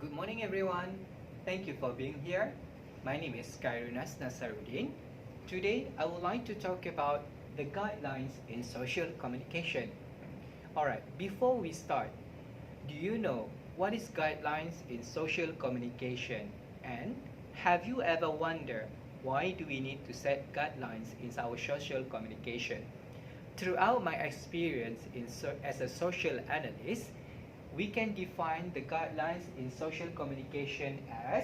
Good morning, everyone. Thank you for being here. My name is Kairunas Nasaruddin. Today, I would like to talk about the guidelines in social communication. Alright, before we start, do you know what is guidelines in social communication? And have you ever wondered why do we need to set guidelines in our social communication? Throughout my experience as a social analyst, we can define the guidelines in social communication as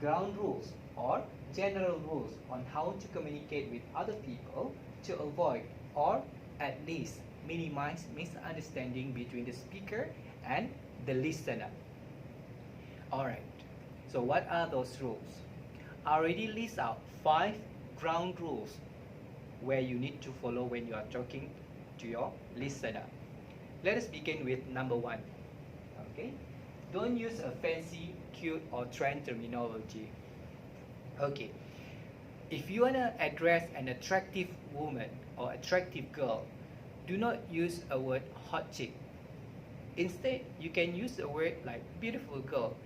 ground rules or general rules on how to communicate with other people to avoid or at least minimize misunderstanding between the speaker and the listener. Alright, so what are those rules? I already list out 5 ground rules where you need to follow when you are talking to your listener. Let us begin with number 1. Okay, don't use a fancy, cute, or trend terminology. Okay, if you want to address an attractive woman or attractive girl, do not use a word hot chick. Instead, you can use a word like beautiful girl.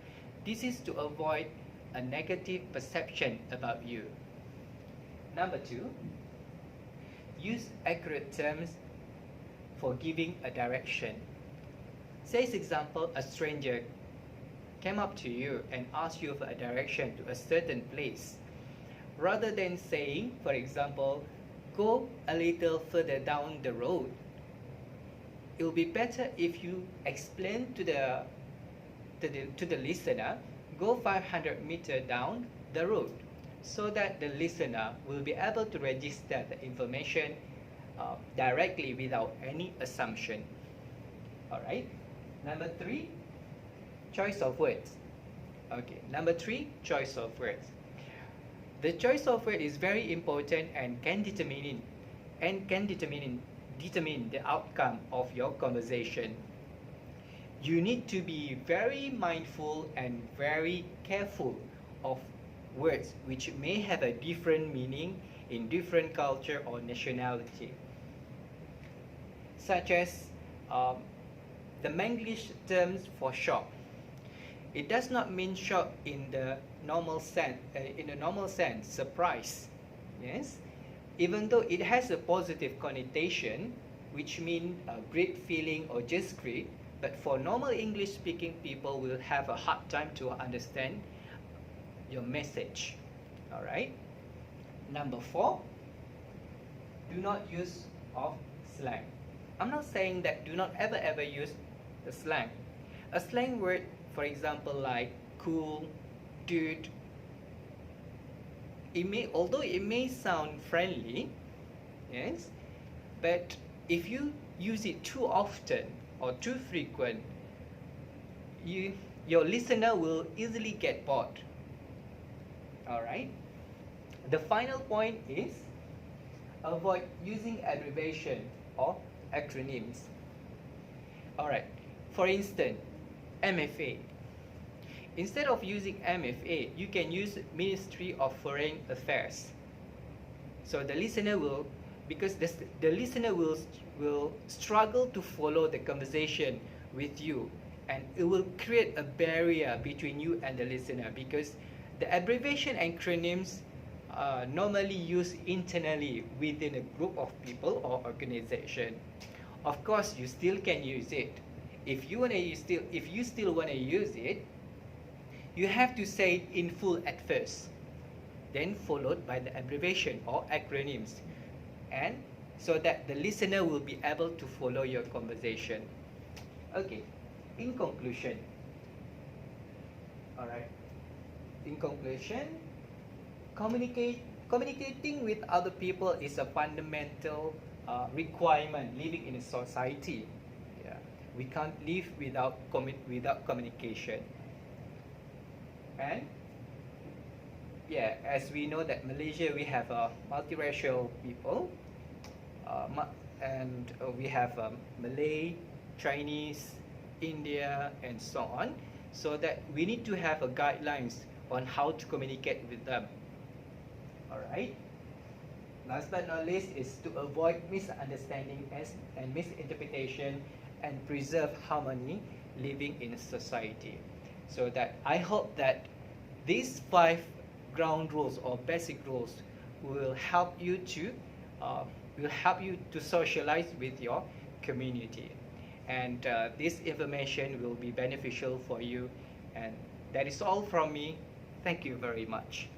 This is to avoid a negative perception about you. Number 2, use accurate terms for giving a direction. Say, for example, a stranger came up to you and asked you for a direction to a certain place. Rather than saying, for example, go a little further down the road, it will be better if you explain to the listener, go 500 meters down the road, so that the listener will be able to register the information directly without any assumption. Alright? Number 3, choice of words. Okay, number 3, choice of words. The choice of word is very important and can determine the outcome of your conversation. You need to be very mindful and very careful of words which may have a different meaning in different culture or nationality, such as the Manglish terms for shock. It does not mean shock in the normal sense. Surprise. Yes, even though it has a positive connotation, which means a great feeling or just great, but for normal English-speaking people will have a hard time to understand your message. All right. Number 4, do not use of slang. I'm not saying that do not ever use the slang. A slang word, for example, like cool, dude, although it may sound friendly, yes, but if you use it too often or too frequent, your listener will easily get bored. Alright? The final point is avoid using abbreviation or acronyms. Alright, for instance, MFA. Instead of using MFA, you can use Ministry of Foreign Affairs. So the listener will, because the listener will struggle to follow the conversation with you, and it will create a barrier between you and the listener, because the abbreviation and acronyms are normally used internally within a group of people or organization. Of course, you still can use it. If you still want to use it, you have to say it in full at first, then followed by the abbreviation or acronyms, and so that the listener will be able to follow your conversation. Okay, in conclusion, alright, in conclusion, communicating with other people is a fundamental requirement living in a society. Yeah, we can't live without communication. And yeah, as we know that Malaysia, we have multiracial people, and we have Malay, Chinese, India, and so on. So that we need to have a guidelines on how to communicate with them. All right. Last but not least is to avoid misunderstanding and misinterpretation and preserve harmony living in a society. So that I hope that these 5 ground rules or basic rules will help you to uh, socialize with your community, and this information will be beneficial for you. And that is all from me. Thank you very much.